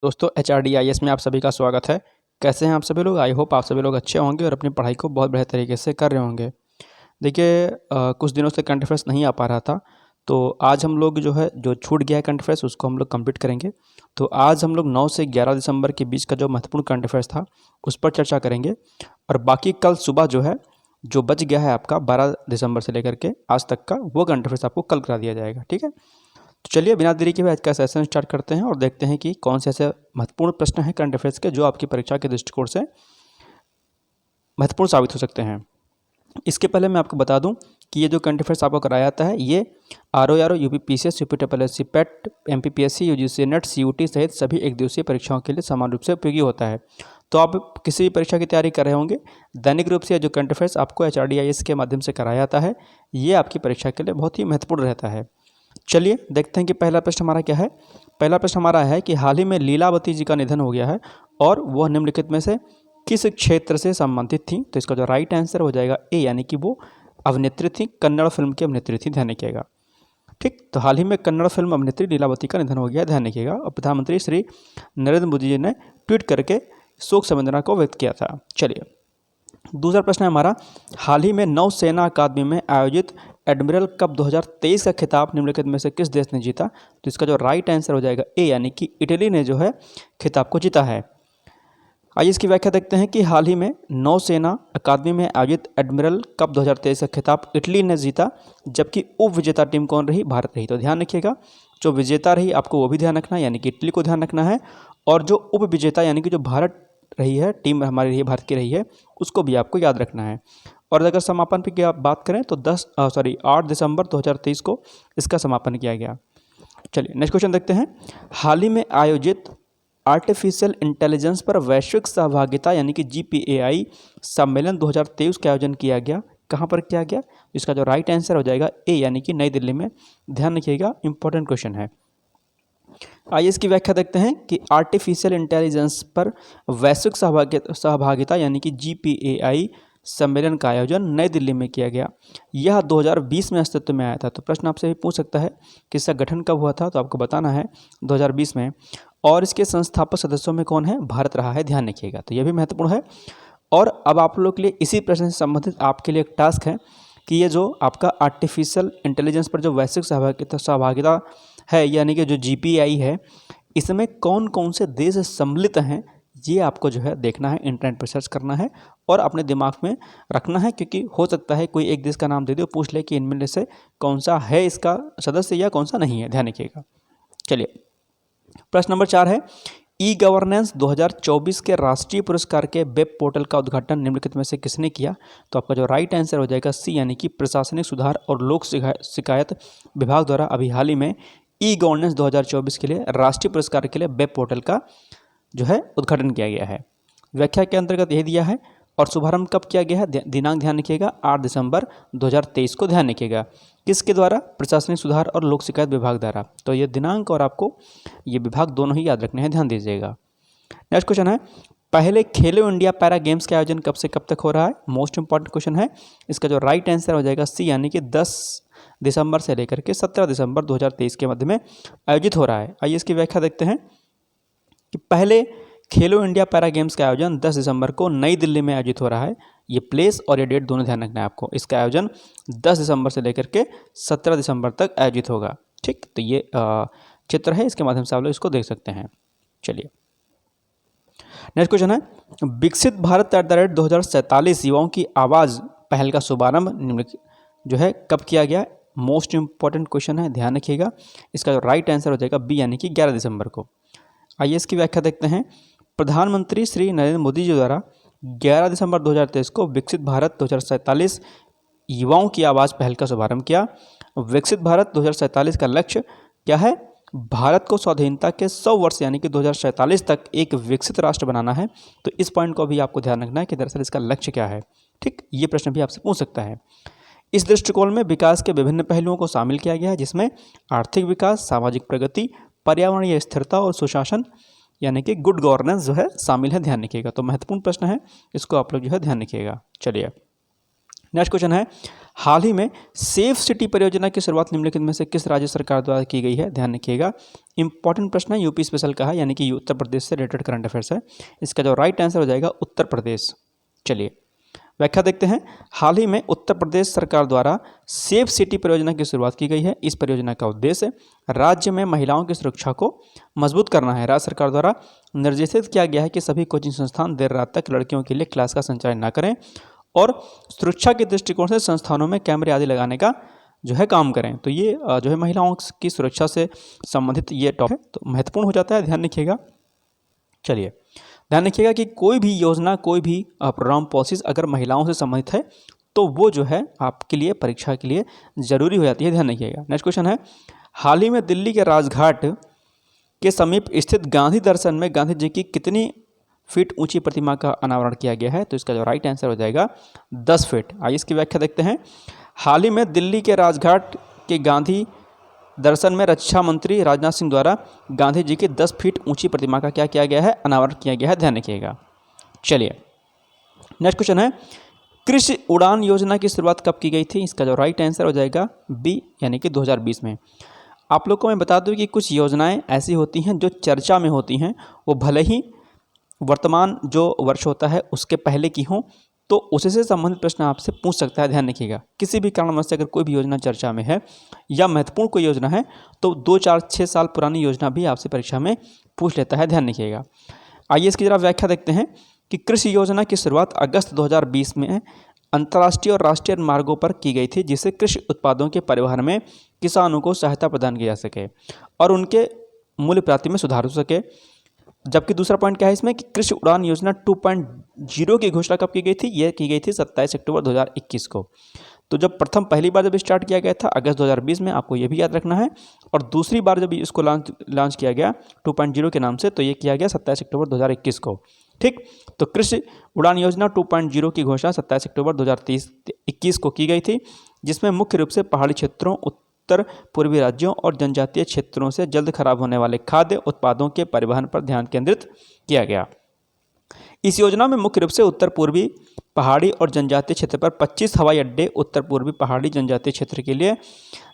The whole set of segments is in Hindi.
दोस्तों HRDIS में आप सभी का स्वागत है। कैसे हैं आप सभी लोग? आई होप आप सभी लोग अच्छे होंगे और अपनी पढ़ाई को बहुत बढ़िया तरीके से कर रहे होंगे। देखिए कुछ दिनों से करंट अफेयर्स नहीं आ पा रहा था, तो आज हम लोग जो छूट गया है करंट अफेयर्स उसको हम लोग कंप्लीट करेंगे। तो आज हम लोग 9 से 11 दिसंबर के बीच का जो महत्वपूर्ण करंट अफेयर्स था उस पर चर्चा करेंगे, और बाकी कल सुबह जो बच गया है आपका 12 दिसंबर से लेकर के आज तक का, वो करंट अफेयर्स आपको कल करा दिया जाएगा। ठीक है, तो चलिए बिना देरी के आज का सेशन स्टार्ट करते हैं और देखते हैं कि कौन से ऐसे महत्वपूर्ण प्रश्न हैं करंट अफेयर्स के जो आपकी परीक्षा के दृष्टिकोण से महत्वपूर्ण साबित हो सकते हैं। इसके पहले मैं आपको बता दूं कि ये जो करंट अफेयर्स आपको कराया जाता है ये RO UPPCS UPSSC PET MPPSC UGC NET CUT सहित सभी एक दिवसीय परीक्षाओं के लिए समान रूप से उपयोगी होता है। तो आप किसी भी परीक्षा की तैयारी कर रहे होंगे, दैनिक रूप से जो करंट अफेयर्स आपको HRDIS के माध्यम से कराया जाता है ये आपकी परीक्षा के लिए बहुत ही महत्वपूर्ण रहता है। चलिए देखते हैं कि पहला प्रश्न हमारा क्या है। पहला प्रश्न हमारा है कि हाल ही में लीलावती जी का निधन हो गया है और वह निम्नलिखित में से किस क्षेत्र से संबंधित थी? तो इसका जो राइट आंसर हो जाएगा ए, यानी कि वो अभिनेत्री थी, कन्नड़ फिल्म की अभिनेत्री थी। ध्यान रखिएगा। ठीक, तो हाल ही में कन्नड़ फिल्म अभिनेत्री लीलावती का निधन हो गया, ध्यान रखिएगा। और प्रधानमंत्री श्री नरेंद्र मोदी जी ने ट्वीट करके शोक संवेदना को व्यक्त किया था। चलिए दूसरा प्रश्न है हमारा, हाल ही में नौसेना अकादमी में आयोजित एडमिरल कप 2023 का खिताब निम्नलिखित में से किस देश ने जीता? तो इसका जो राइट आंसर हो जाएगा ए, यानी कि इटली ने जो है खिताब को जीता है। आइए इसकी व्याख्या देखते हैं कि हाल ही में नौसेना अकादमी में आयोजित एडमिरल कप 2023 का खिताब इटली ने जीता, जबकि उप विजेता टीम कौन रही? भारत रही। तो ध्यान रखिएगा, जो विजेता रही आपको वो भी ध्यान रखना है, यानी कि इटली को ध्यान रखना है, और जो उप विजेता यानी कि जो भारत रही है, टीम हमारी रही है, भारत की रही है, उसको भी आपको याद रखना है। और अगर समापन की आप बात करें तो 8 दिसंबर 2023 को इसका समापन किया गया। चलिए नेक्स्ट क्वेश्चन देखते हैं। हाल ही में आयोजित आर्टिफिशियल इंटेलिजेंस पर वैश्विक सहभागिता यानी कि GPAI सम्मेलन 2023 का आयोजन किया गया, कहाँ पर किया गया? इसका जो राइट आंसर हो जाएगा ए, यानी कि नई दिल्ली में। ध्यान रखिएगा, इंपॉर्टेंट क्वेश्चन है। आइए इसकी व्याख्या देखते हैं कि आर्टिफिशियल इंटेलिजेंस पर वैश्विक सहभागिता यानी कि GPAI सम्मेलन का आयोजन नई दिल्ली में किया गया। यह 2020 में अस्तित्व में आया था। तो प्रश्न आपसे भी पूछ सकता है कि इसका गठन कब हुआ था? तो आपको बताना है 2020 में। और इसके संस्थापक सदस्यों में कौन है? भारत रहा है, ध्यान रखिएगा। तो यह भी महत्वपूर्ण है। और अब आप लोग के लिए इसी प्रश्न से संबंधित आपके लिए एक टास्क है कि ये जो आपका आर्टिफिशियल इंटेलिजेंस पर जो वैश्विक सहभागिता है यानी कि जो GPAI है, इसमें कौन कौन से देश सम्मिलित हैं ये आपको जो है देखना है, इंटरनेट पर सर्च करना है और अपने दिमाग में रखना है, क्योंकि हो सकता है कोई एक देश का नाम दे दे, पूछ ले कि इनमें से कौन सा है इसका सदस्य या कौन सा नहीं है। ध्यान रखिएगा। चलिए प्रश्न नंबर 4 है, E-गवर्नेंस 2024 के राष्ट्रीय पुरस्कार के वेब पोर्टल का उद्घाटन निम्नलिखित में से किसने किया? तो आपका जो राइट आंसर हो जाएगा सी, यानी कि प्रशासनिक सुधार और लोक शिकायत विभाग द्वारा अभी हाल ही में E-गवर्नेंस 2024 के लिए राष्ट्रीय पुरस्कार के लिए वेब पोर्टल का जो है उद्घाटन किया गया है। व्याख्या के अंतर्गत यह दिया है और शुभारंभ कब किया गया है? दिनांक ध्यान रखिएगा, 8 दिसंबर 2023 को। ध्यान रखिएगा, किसके द्वारा? प्रशासनिक सुधार और लोक शिकायत विभाग द्वारा। तो ये दिनांक और आपको ये विभाग दोनों ही याद रखने हैं, ध्यान दीजिएगा। नेक्स्ट क्वेश्चन है, पहले खेलो इंडिया पैरा गेम्स का आयोजन कब से कब तक हो रहा है? मोस्ट इंपॉर्टेंट क्वेश्चन है। इसका जो राइट आंसर हो जाएगा सी, यानी कि 10 दिसंबर से लेकर के 17 दिसंबर 2023 के मध्य में आयोजित हो रहा है। आइए इसकी व्याख्या देखते हैं कि पहले खेलो इंडिया पैरा गेम्स का आयोजन 10 दिसंबर को नई दिल्ली में आयोजित हो रहा है। ये प्लेस और ये डेट दोनों ध्यान रखना है आपको। इसका आयोजन 10 दिसंबर से लेकर के 17 दिसंबर तक आयोजित होगा। ठीक, तो ये चित्र है, इसके माध्यम से आप लोग इसको देख सकते हैं। चलिए नेक्स्ट क्वेश्चन है, विकसित भारत @2047 युवाओं की आवाज़ पहल का शुभारंभ निम्नलिखित जो है कब किया गया? मोस्ट इंपॉर्टेंट क्वेश्चन है, ध्यान रखिएगा। इसका जो राइट आंसर हो जाएगा बी, यानी कि 11 दिसंबर को। आइए इसकी व्याख्या देखते हैं। प्रधानमंत्री श्री नरेंद्र मोदी जी द्वारा 11 दिसंबर 2023 को विकसित भारत 2047 युवाओं की आवाज़ पहल का शुभारंभ किया। विकसित भारत 2047 का लक्ष्य क्या है? भारत को स्वाधीनता के 100 वर्ष यानी कि 2047 तक एक विकसित राष्ट्र बनाना है। तो इस पॉइंट को भी आपको ध्यान रखना है कि दरअसल इसका लक्ष्य क्या है। ठीक, ये प्रश्न भी आपसे पूछ सकता है। इस दृष्टिकोण में विकास के विभिन्न पहलुओं को शामिल किया गया है, जिसमें आर्थिक विकास, सामाजिक प्रगति, पर्यावरणीय स्थिरता और सुशासन यानी कि गुड गवर्नेंस जो है शामिल है। ध्यान रखिएगा। तो महत्वपूर्ण प्रश्न है, इसको आप लोग जो है ध्यान रखिएगा। चलिए नेक्स्ट क्वेश्चन है, हाल ही में सेफ सिटी परियोजना की शुरुआत निम्नलिखित में से किस राज्य सरकार द्वारा की गई है? ध्यान रखिएगा, इंपॉर्टेंट प्रश्न है, यूपी स्पेशल का है, यानी कि उत्तर प्रदेश से रिलेटेड करंट अफेयर्स है। इसका जो राइट आंसर हो जाएगा उत्तर प्रदेश। चलिए व्याख्या देखते हैं। हाल ही में उत्तर प्रदेश सरकार द्वारा सेफ सिटी परियोजना की शुरुआत की गई है। इस परियोजना का उद्देश्य राज्य में महिलाओं की सुरक्षा को मजबूत करना है। राज्य सरकार द्वारा निर्देशित किया गया है कि सभी कोचिंग संस्थान देर रात तक लड़कियों के लिए क्लास का संचालन न करें और सुरक्षा के दृष्टिकोण से संस्थानों में कैमरे आदि लगाने का जो है काम करें। तो ये जो है महिलाओं की सुरक्षा से संबंधित ये टॉपिक है, तो महत्वपूर्ण हो जाता है, ध्यान रखिएगा। चलिए ध्यान रखिएगा कि कोई भी योजना, कोई भी प्रोग्राम पॉलिसीज अगर महिलाओं से संबंधित है तो वो जो है आपके लिए परीक्षा के लिए ज़रूरी हो जाती है, ध्यान रखिएगा। नेक्स्ट क्वेश्चन है, हाल ही में दिल्ली के राजघाट के समीप स्थित गांधी दर्शन में गांधी जी की कितनी फीट ऊंची प्रतिमा का अनावरण किया गया है? तो इसका जो राइट आंसर हो जाएगा 10 फीट। आइए इसकी व्याख्या देखते हैं। हाल ही में दिल्ली के राजघाट के गांधी दर्शन में रक्षा मंत्री राजनाथ सिंह द्वारा गांधी जी की 10 फीट ऊंची प्रतिमा का क्या किया गया है? अनावरण किया गया है, ध्यान रखिएगा। चलिए नेक्स्ट क्वेश्चन है, कृषि उड़ान योजना की शुरुआत कब की गई थी? इसका जो राइट आंसर हो जाएगा बी, यानी कि 2020 में। आप लोग को मैं बता दूं कि कुछ योजनाएं ऐसी होती हैं जो चर्चा में होती हैं, वो भले ही वर्तमान जो वर्ष होता है उसके पहले की हों, तो उसी से संबंधित प्रश्न आपसे पूछ सकता है, ध्यान रखिएगा। किसी भी कारणवश से अगर कोई भी योजना चर्चा में है या महत्वपूर्ण कोई योजना है तो 2, 4, 6 साल पुरानी योजना भी आपसे परीक्षा में पूछ लेता है, ध्यान रखिएगा। आइए इसकी जरा व्याख्या देखते हैं कि कृषि योजना की शुरुआत अगस्त 2020 में अंतर्राष्ट्रीय और राष्ट्रीय मार्गों पर की गई थी, जिससे कृषि उत्पादों के परिवहन में किसानों को सहायता प्रदान की जा सके और उनके मूल्य प्राप्ति में सुधार हो सके। जबकि दूसरा पॉइंट क्या है इसमें कि कृषि उड़ान योजना 2.0 की घोषणा कब की गई थी? यह की गई थी 27 अक्टूबर 2021 को। तो जब पहली बार जब स्टार्ट किया गया था अगस्त 2020 में, आपको ये भी याद रखना है, और दूसरी बार जब इसको लॉन्च किया गया 2.0 के नाम से, तो ये किया गया 27 अक्टूबर 2021 को। ठीक, तो कृषि उड़ान योजना 2.0 की घोषणा 27 अक्टूबर 2021 को की गई थी, जिसमें मुख्य रूप से पहाड़ी क्षेत्रों, उत्तर पूर्वी राज्यों और जनजातीय क्षेत्रों से जल्द खराब होने वाले खाद्य उत्पादों के परिवहन पर ध्यान केंद्रित किया गया। इस योजना में मुख्य रूप से उत्तर पूर्वी पहाड़ी और जनजातीय क्षेत्र पर 25 हवाई अड्डे उत्तर पूर्वी पहाड़ी जनजातीय क्षेत्र के लिए,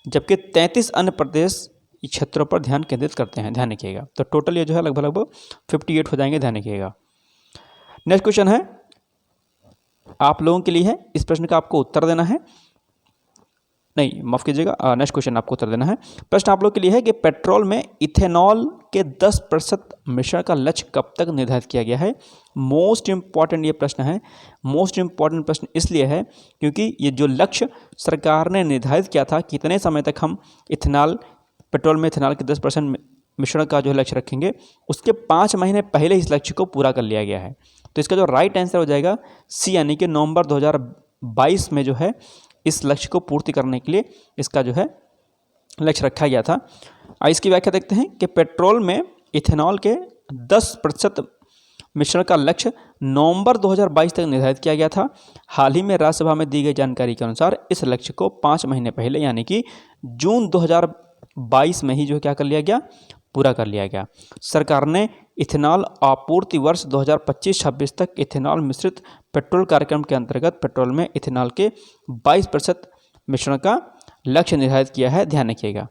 जबकि 33 अन्य प्रदेश क्षेत्रों पर ध्यान केंद्रित करते हैं, ध्यान रखिएगा। तो टोटल ये जो है लगभग 58 हो जाएंगे, ध्यान रखिएगा। नेक्स्ट क्वेश्चन है आप लोगों के लिए है, इस प्रश्न का आपको उत्तर देना है, नहीं माफ कीजिएगा, नेक्स्ट क्वेश्चन आपको उत्तर देना है। प्रश्न आप लोग के लिए है कि पेट्रोल में इथेनॉल के 10% मिश्रण का लक्ष्य कब तक निर्धारित किया गया है? मोस्ट इंपॉर्टेंट ये प्रश्न है। मोस्ट इंपॉर्टेंट प्रश्न इसलिए है क्योंकि ये जो लक्ष्य सरकार ने निर्धारित किया था, कितने समय तक हम पेट्रोल में इथेनॉल के 10% मिश्रण का जो लक्ष्य रखेंगे, उसके 5 महीने पहले इस लक्ष्य को पूरा कर लिया गया है। तो इसका जो राइट आंसर हो जाएगा सी, यानी कि नवंबर 2022 में जो है इस लक्ष्य को पूर्ति करने के लिए इसका जो है लक्ष्य रखा गया था। इसकी व्याख्या देखते हैं कि पेट्रोल में इथेनॉल के 10% मिश्रण का लक्ष्य नवंबर 2022 तक निर्धारित किया गया था। हाल ही में राज्यसभा में दी गई जानकारी के अनुसार इस लक्ष्य को 5 महीने पहले, यानी कि जून 2022 में ही जो क्या कर लिया गया, पूरा कर लिया गया। सरकार ने इथेनॉल आपूर्ति वर्ष 2025-26 तक इथेनॉल मिश्रित पेट्रोल कार्यक्रम के अंतर्गत पेट्रोल में इथेनॉल के 22% मिश्रण का लक्ष्य निर्धारित किया है, ध्यान रखिएगा।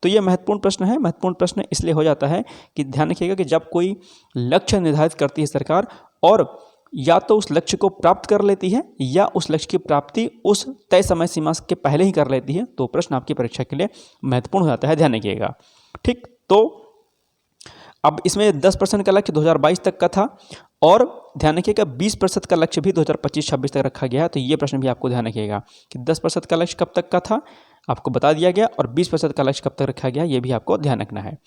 तो ये महत्वपूर्ण प्रश्न है। महत्वपूर्ण प्रश्न इसलिए हो जाता है कि ध्यान रखिएगा कि जब कोई लक्ष्य निर्धारित करती है सरकार और या तो उस लक्ष्य को प्राप्त कर लेती है या उस लक्ष्य की प्राप्ति उस तय समय सीमा के पहले ही कर लेती है, तो प्रश्न आपकी परीक्षा के लिए महत्वपूर्ण हो जाता है, ध्यान रखिएगा। ठीक, तो अब इसमें 10% का लक्ष्य 2022 तक का था और ध्यान रखिएगा 20% का लक्ष्य भी 2025-26 तक रखा गया है। तो ये प्रश्न भी आपको ध्यान रखिएगा कि 10% का लक्ष्य कब तक का था आपको बता दिया गया और 20% का लक्ष्य कब तक रखा गया, ये भी आपको ध्यान रखना है।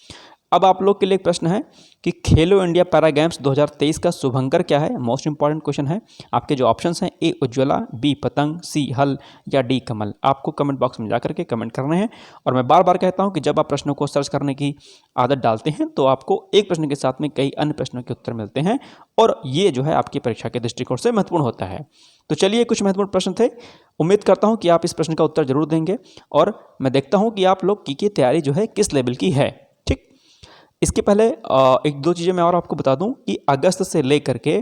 अब आप लोग के लिए एक प्रश्न है कि खेलो इंडिया पैरा गेम्स 2023 का शुभंकर क्या है? मोस्ट इंपॉर्टेंट क्वेश्चन है। आपके जो ऑप्शंस हैं ए उज्ज्वला, बी पतंग, सी हल या डी कमल, आपको कमेंट बॉक्स में जाकर के कमेंट करने हैं। और मैं बार बार कहता हूं कि जब आप प्रश्नों को सर्च करने की आदत डालते हैं तो आपको एक प्रश्न के साथ में कई अन्य प्रश्नों के उत्तर मिलते हैं और ये जो है आपकी परीक्षा के दृष्टिकोण से महत्वपूर्ण होता है। तो चलिए, कुछ महत्वपूर्ण प्रश्न थे। उम्मीद करता हूँ कि आप इस प्रश्न का उत्तर जरूर देंगे और मैं देखता हूँ कि आप लोग की तैयारी जो है किस लेवल की है। ठीक, इसके पहले एक दो चीज़ें मैं और आपको बता दूं कि अगस्त से लेकर के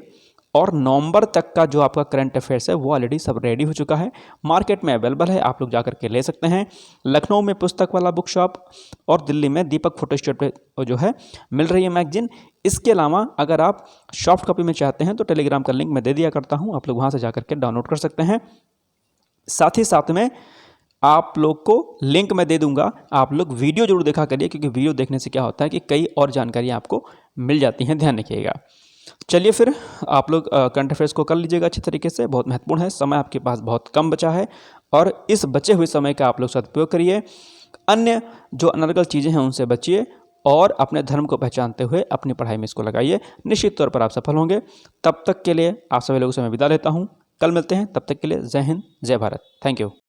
और नवंबर तक का जो आपका करंट अफेयर्स है वो ऑलरेडी सब रेडी हो चुका है, मार्केट में अवेलेबल है, आप लोग जाकर के ले सकते हैं। लखनऊ में पुस्तक वाला बुक शॉप और दिल्ली में दीपक फोटो स्टेट पे जो है मिल रही है मैगजीन। इसके अलावा अगर आप सॉफ्ट कॉपी में चाहते हैं तो टेलीग्राम का लिंक मैं दे दिया करता हूँ, आप लोग वहाँ से जाकर के डाउनलोड कर सकते हैं। साथ ही साथ में आप लोग को लिंक मैं दे दूंगा, आप लोग वीडियो जरूर देखा करिए, क्योंकि वीडियो देखने से क्या होता है कि कई और जानकारियाँ आपको मिल जाती हैं, ध्यान रखिएगा। चलिए फिर आप लोग करंट अफेयर्स को कर लीजिएगा अच्छी तरीके से, बहुत महत्वपूर्ण है, समय आपके पास बहुत कम बचा है और इस बचे हुए समय का आप लोग सदुपयोग करिए। अन्य जो अनर्गल चीज़ें हैं उनसे बचिए और अपने धर्म को पहचानते हुए अपनी पढ़ाई में इसको लगाइए, निश्चित तौर पर आप सफल होंगे। तब तक के लिए आप सभी लोगों से मैं विदा लेता हूँ, कल मिलते हैं, तब तक के लिए जय हिंद जय भारत, थैंक यू।